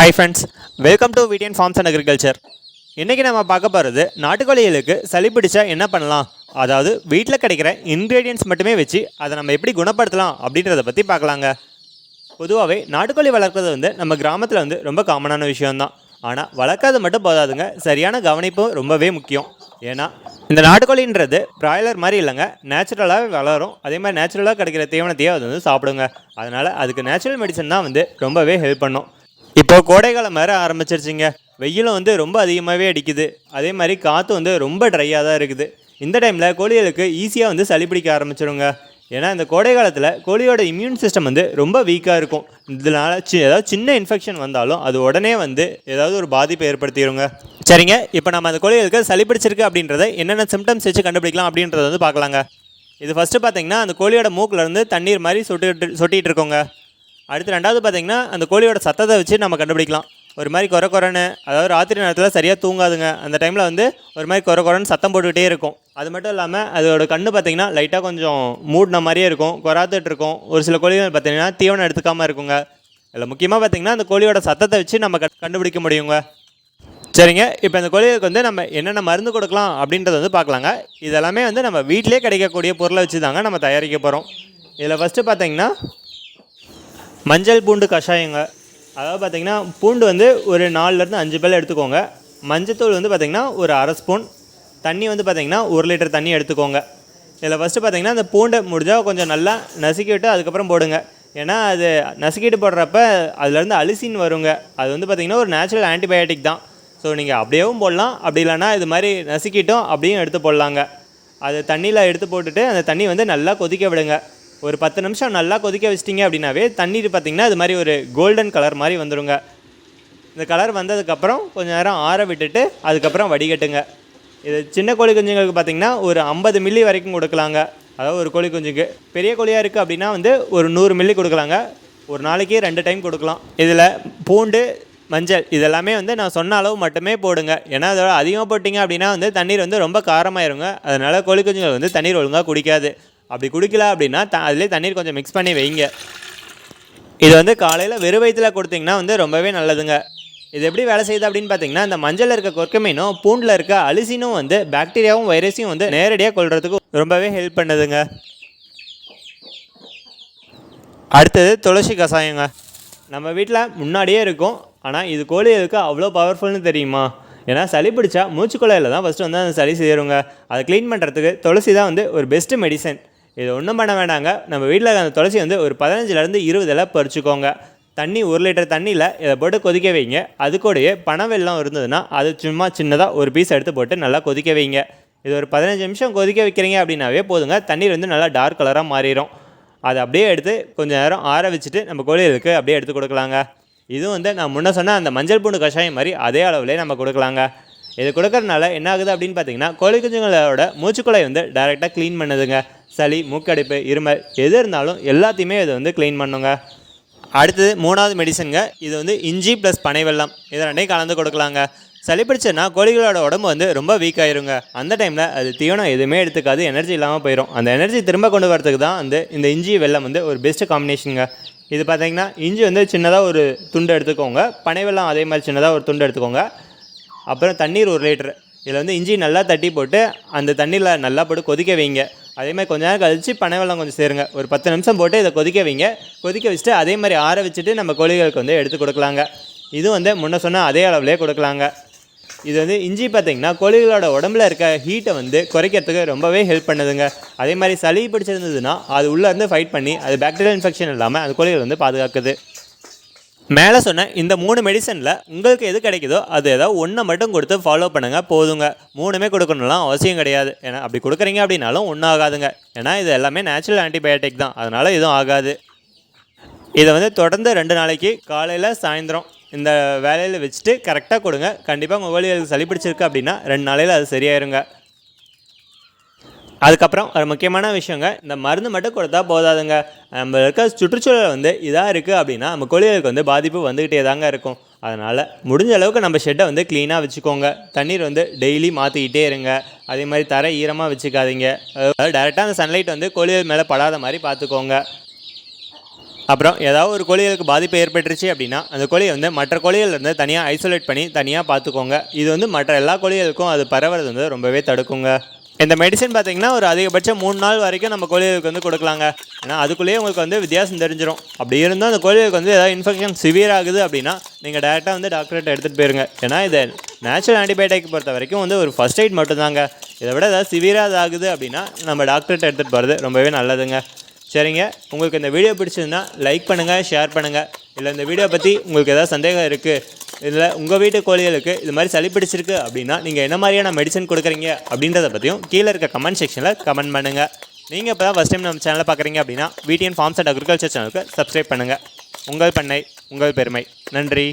Hi friends, welcome to Vidiyan farms and agriculture. இன்றைக்கி நம்ம பார்க்க போகிறது நாட்டுக்கோழிகளுக்கு சளி பிடிச்சா என்ன பண்ணலாம், அதாவது வீட்டில் கிடைக்கிற இன்க்ரீடியன்ட்ஸ் மட்டுமே வச்சு அதை நம்ம எப்படி குணப்படுத்தலாம் அப்படின்றத பற்றி பார்க்கலாங்க. பொதுவாகவே நாட்டுக்கோழி வளர்க்குறது நம்ம கிராமத்தில் ரொம்ப காமனான விஷயம்தான். ஆனால் வளர்க்காது மட்டும் போதாதுங்க, சரியான கவனிப்பும் ரொம்பவே முக்கியம். ஏன்னா இந்த நாட்டுக்கோழின்றது பிராய்லர் மாதிரி இல்லைங்க, நேச்சுரலாகவே வளரும். அதே மாதிரி நேச்சுரலாக கிடைக்கிற தீவனத்தையே அது சாப்பிடுங்க. அதனால் அதுக்கு நேச்சுரல் மெடிசன் தான் ரொம்பவே ஹெல்ப் பண்ணும். இப்போ கோடைக்காலம் வேறு ஆரம்பிச்சிருச்சிங்க. வெயிலும் ரொம்ப அதிகமாகவே அடிக்குது. அதே மாதிரி காற்று ரொம்ப ட்ரையாக தான் இருக்குது. இந்த டைமில் கோழிகளுக்கு ஈஸியாக சளி பிடிக்க ஆரம்பிச்சிடுங்க. ஏன்னா இந்த கோடை காலத்தில் கோழியோட இம்யூன் சிஸ்டம் ரொம்ப வீக்காக இருக்கும். இதனால் ஏதாவது சின்ன இன்ஃபெக்ஷன் வந்தாலும் அது உடனே ஏதாவது ஒரு பாதிப்பை ஏற்படுத்திடுங்க. சரிங்க, இப்போ நம்ம அந்த கோழிகளுக்கு சளி பிடிச்சிருக்கு அப்படின்றத என்னென்ன சிம்டம்ஸ் வச்சு கண்டுபிடிக்கலாம் அப்படின்றத பார்க்கலாங்க. இது ஃபஸ்ட்டு பார்த்தீங்கன்னா அந்த கோழியோட மூக்கிலேருந்து தண்ணீர் மாதிரி சொட்டிகிட்டு இருக்கோங்க. அடுத்து ரெண்டாவது பார்த்திங்கன்னா அந்த கோழியோட சத்தத்தை வச்சு நம்ம கண்டுபிடிக்கலாம். ஒரு மாதிரி குறைன்னு, அதாவது ராத்திரி நேரத்தில் சரியாக தூங்காதுங்க. அந்த டைமில் ஒரு மாதிரி குறைன்னு சத்தம் போட்டுக்கிட்டே இருக்கும். அது மட்டும் இல்லாமல் அதோட கண்ணு பார்த்திங்கன்னா லைட்டாக கொஞ்சம் மூடின மாதிரியே இருக்கும், குறாத்துட்டு இருக்கும். ஒரு சில கோழிகள் பார்த்திங்கன்னா தீவனம் எடுத்துக்காமல் இருக்குங்க. இதில் முக்கியமாக பார்த்திங்கன்னா அந்த கோழியோட சத்தத்தை வச்சு நம்ம கண்டுபிடிக்க முடியுங்க. சரிங்க, இப்போ இந்த கோழிகளுக்கு நம்ம என்னென்ன மருந்து கொடுக்கலாம் அப்படின்றத பார்க்கலாங்க. இதெல்லாமே நம்ம வீட்டிலே கிடைக்கக்கூடிய பொருளை வச்சு தாங்க நம்ம தயாரிக்க போகிறோம். இதில் ஃபஸ்ட்டு பார்த்திங்கன்னா மஞ்சள் பூண்டு கஷாயங்க. அதாவது பார்த்திங்கன்னா பூண்டு ஒரு 4லேருந்து 5 பேல் எடுத்துக்கோங்க. மஞ்சத்தூள் பார்த்திங்கன்னா ஒரு அரை ஸ்பூன், தண்ணி பார்த்திங்கன்னா 1 லிட்டர் தண்ணி எடுத்துக்கோங்க. இதில் ஃபஸ்ட்டு பார்த்திங்கன்னா அந்த பூண்டை முடிஞ்சால் கொஞ்சம் நல்லா நசுக்கி விட்டு அதுக்கப்புறம் போடுங்க. ஏன்னா அது நசுக்கிட்டு போடுறப்ப அதுலேருந்து அலிசின் வருங்க. அது பார்த்திங்கன்னா ஒரு நேச்சுரல் ஆன்டிபயோட்டிக் தான். ஸோ நீங்கள் அப்படியேவும் போடலாம், அப்படி இல்லைனா இது மாதிரி நசுக்கிட்டோம் அப்படியும் எடுத்து போடலாங்க. அது தண்ணியில் எடுத்து போட்டுட்டு அந்த தண்ணி நல்லா கொதிக்க விடுங்க. ஒரு 10 நிமிஷம் நல்லா கொதிக்க வச்சிட்டிங்க அப்படின்னாவே தண்ணீர் பார்த்திங்கன்னா இது மாதிரி ஒரு கோல்டன் கலர் மாதிரி வந்துடுங்க. இந்த கலர் வந்ததுக்கப்புறம் கொஞ்சம் நேரம் ஆற விட்டுட்டு அதுக்கப்புறம் வடிகட்டுங்க. இது சின்ன கோழி குஞ்சுங்களுக்கு பார்த்திங்கன்னா ஒரு 50 மில்லி வரைக்கும் கொடுக்கலாங்க. அதாவது ஒரு கோழி குஞ்சுக்கு. பெரிய கோழியாக இருக்குது அப்படின்னா ஒரு 100 மில்லி கொடுக்கலாங்க. ஒரு நாளைக்கு 2 டைம் கொடுக்கலாம். இதில் பூண்டு, மஞ்சள் இதெல்லாமே நான் சொன்ன அளவு மட்டுமே போடுங்க. ஏன்னா அதோட அதிகமாக போட்டிங்க அப்படின்னா தண்ணீர் ரொம்ப காரமாயிருங்க. அதனால் கோழி குஞ்சுகள் தண்ணீர் ஒழுங்காக குடிக்காது. அப்படி குடிக்கல அப்படின்னா அதிலே தண்ணீர் கொஞ்சம் மிக்ஸ் பண்ணி வைங்க. இது காலையில் வெறும் வயிற்றில் கொடுத்தீங்கன்னா ரொம்பவே நல்லதுங்க. இது எப்படி வேலை செய்யுது அப்படின்னு பார்த்தீங்கன்னா, இந்த மஞ்சளில் இருக்க கொர்க்கமீனும் பூண்டில் இருக்க அலிசினும் பாக்டீரியாவும் வைரஸையும் நேரடியாக கொள்றதுக்கு ரொம்பவே ஹெல்ப் பண்ணுதுங்க. அடுத்தது துளசி கஷாயங்க. நம்ம வீட்டில் முன்னாடியே இருக்கும், ஆனால் இது கோழிகளுக்கு அவ்வளோ பவர்ஃபுல்னு தெரியுமா? ஏன்னா சளி பிடிச்சா மூச்சுக்குழாயில் தான் ஃபஸ்ட்டு அந்த சளி சேருங்க. அதை க்ளீன் பண்ணுறதுக்கு துளசி தான் ஒரு பெஸ்ட்டு மெடிசன். இது ஒன்றும் பண்ண வேண்டாங்க. நம்ம வீட்டில் அந்த துளசி ஒரு 15லேருந்து 20 இலை பறிச்சுக்கோங்க. தண்ணி 1 லிட்டர் தண்ணியில் இதை போட்டு கொதிக்க வைங்க. அது கூடயே பனவெல்லம் இருந்ததுன்னா அது சும்மா சின்னதாக ஒரு பீஸ் எடுத்து போட்டு நல்லா கொதிக்க வைங்க. இது ஒரு 15 நிமிஷம் கொதிக்க வைக்கிறீங்க அப்படின்னாவே போதுங்க. தண்ணீர் நல்லா டார்க் கலராக மாறிடும். அதை அப்படியே எடுத்து கொஞ்சம் நேரம் ஆற வச்சுட்டு நம்ம கோழிகளுக்கு அப்படியே எடுத்து கொடுக்கலாங்க. இதுவும் நான் முன்ன சொன்ன அந்த மஞ்சள் பூண்டு கஷாயம் மாதிரி அதே அளவுலேயே நம்ம கொடுக்கலாங்க. இது கொடுக்கறதுனால என்ன ஆகுது அப்படின்னு பார்த்தீங்கன்னா, கோழி குஞ்சுங்களோட மூச்சுக்குழாய் டைரெக்டாக க்ளீன் பண்ணுதுங்க. சளி, மூக்கடைப்பு, இருமல் எது இருந்தாலும் எல்லாத்தையுமே இது க்ளீன் பண்ணுங்க. அடுத்தது 3வது மெடிசனுங்க. இது இஞ்சி ப்ளஸ் பனை வெல்லம் இதை 2ஐயும் கலந்து கொடுக்கலாங்க. சளி பிடிச்சதுன்னா கோழிகளோட உடம்பு ரொம்ப வீக் ஆயிருங்க. அந்த டைமில் அது தீவனம் எதுவுமே எடுத்துக்காது, எனர்ஜி இல்லாமல் போயிடும். அந்த எனர்ஜி திரும்ப கொண்டு வரதுக்கு தான் இந்த இஞ்சி வெல்லம் ஒரு பெஸ்ட்டு காம்பினேஷனுங்க. இது பார்த்திங்கன்னா இஞ்சி சின்னதாக ஒரு துண்டு எடுத்துக்கோங்க. பனை வெல்லம் அதே மாதிரி சின்னதாக ஒரு துண்டு எடுத்துக்கோங்க. அப்புறம் தண்ணீர் 1 லிட்டர். இதில் இஞ்சி நல்லா தட்டி போட்டு அந்த தண்ணியில் நல்லா போட்டு கொதிக்க வைங்க. அதே மாதிரி கொஞ்ச நேரம் கழித்து பனை வெல்லம் கொஞ்சம் சேருங்க. ஒரு 10 நிமிஷம் போட்டு இதை கொதிக்க வைங்க. கொதிக்க வச்சுட்டு அதே மாதிரி ஆற வச்சுட்டு நம்ம கோழிகளுக்கு எடுத்து கொடுக்கலாங்க. இது முன்ன சொன்னால் அதே அளவுலேயே கொடுக்கலாங்க. இது இஞ்சி பார்த்திங்கன்னா கோழிகளோட உடம்புல இருக்க ஹீட்டை குறைக்கிறதுக்கு ரொம்பவே ஹெல்ப் பண்ணுதுங்க. அதே மாதிரி சளி பிடிச்சிருந்ததுன்னா அது உள்ளேருந்து ஃபைட் பண்ணி அது பாக்டீரியல் இன்ஃபெக்ஷன் இல்லாமல் அது கோழிகள் பாதுகாக்குது. மேலே சொன்ன இந்த 3 மெடிசனில் உங்களுக்கு எது கிடைக்குதோ அது ஏதாவது ஒன்றை மட்டும் கொடுத்து ஃபாலோ பண்ணுங்கள், போதுங்க. 3மே கொடுக்கணும்லாம் அவசியம் கிடையாது. ஏன்னா அப்படி கொடுக்குறீங்க அப்படின்னாலும் ஒன்றும் ஆகாதுங்க. ஏன்னா இது எல்லாமே நேச்சுரல் ஆன்டிபயோட்டிக் தான், அதனால் எதுவும் ஆகாது. இதை தொடர்ந்து 2 நாளைக்கு காலையில் சாயந்தரம் இந்த வேலையில் வச்சுட்டு கரெக்டாக கொடுங்க. கண்டிப்பாக உங்கள் கோழிகளுக்கு சளி பிடிச்சிருக்கு அப்படின்னா 2 நாளையில் அது சரியாயிருங்க. அதுக்கப்புறம் ஒரு முக்கியமான விஷயங்க, இந்த மருந்து மட்டும் கொடுத்தா போதாதுங்க. நம்ம இருக்க சுற்றுச்சூழல் இதாக இருக்குது அப்படின்னா நம்ம கோழிகளுக்கு பாதிப்பு வந்துக்கிட்டே தாங்க இருக்கும். அதனால் முடிஞ்ச அளவுக்கு நம்ம ஷெட்டை க்ளீனாக வச்சுக்கோங்க. தண்ணீர் டெய்லி மாற்றிக்கிட்டே இருங்க. அதே மாதிரி தரை ஈரமாக வச்சுக்காதீங்க. அதாவது டைரெக்டாக அந்த சன்லைட் கோழிகள் மேலே படாத மாதிரி பார்த்துக்கோங்க. அப்புறம் ஏதாவது ஒரு கோழிகளுக்கு பாதிப்பு ஏற்பட்டுருச்சு அப்படின்னா அந்த கோழியை வந்து மற்ற கோழிகள்லேருந்து தனியாக ஐசோலேட் பண்ணி தனியாக பார்த்துக்கோங்க. இது வந்து மற்ற எல்லா கோழிகளுக்கும் அது பரவுறது வந்து ரொம்பவே தடுக்குங்க. இந்த மெடிசன் பார்த்தீங்கன்னா ஒரு அதிகபட்சம் 3 நாள் வரைக்கும் நம்ம கோழிகளுக்கு வந்து கொடுக்கலாங்க. ஏன்னா அதுக்குள்ளேயே உங்களுக்கு வந்து வித்தியாசம் தெரிஞ்சிடும். அப்படி இருந்தும் அந்த கோழிகளுக்கு வந்து ஏதாவது இன்ஃபெக்ஷன் சிவியர் ஆகுது அப்படின்னா நீங்கள் டேரெக்டாக வந்து டாக்டர்கிட்ட எடுத்துகிட்டு போயிருங்க. ஏன்னா இது நேச்சுரல் ஆன்டிபயோட்டிக் பொறுத்த வரைக்கும் வந்து ஒரு ஃபர்ஸ்ட் எய்ட் மட்டும்தாங்க. இதை விட ஏதாவது சிவியராக ஆகுது அப்படின்னா நம்ம டாக்டர்கிட்ட எடுத்துகிட்டு போகிறது ரொம்பவே நல்லதுங்க. சரிங்க, உங்களுக்கு இந்த வீடியோ பிடிச்சதுன்னா லைக் பண்ணுங்கள், ஷேர் பண்ணுங்கள். இல்லை இந்த வீடியோ பற்றி உங்களுக்கு ஏதாவது சந்தேகம் இருக்குது, இதில் உங்கள் வீட்டு கோழிகளுக்கு இது மாதிரி சளி பிடிச்சிருக்கு அப்படின்னா நீங்கள் என்ன மாதிரியான மெடிசன் கொடுக்குறீங்க அப்படின்றத பற்றியும் கீழே இருக்க கமெண்ட் செக்ஷனில் கமெண்ட் பண்ணுங்கள். நீங்கள் இப்போ தான் ஃபஸ்ட் டைம் நம்ம சேனலை பார்க்குறீங்க அப்படின்னா VTN ஃபார்ம்ஸ் அண்ட் அக்ரிகல்ச்சர் சேனலுக்கு சப்ஸ்கிரைப் பண்ணுங்கள். உங்கள் பண்ணை, உங்கள் பெருமை. நன்றி.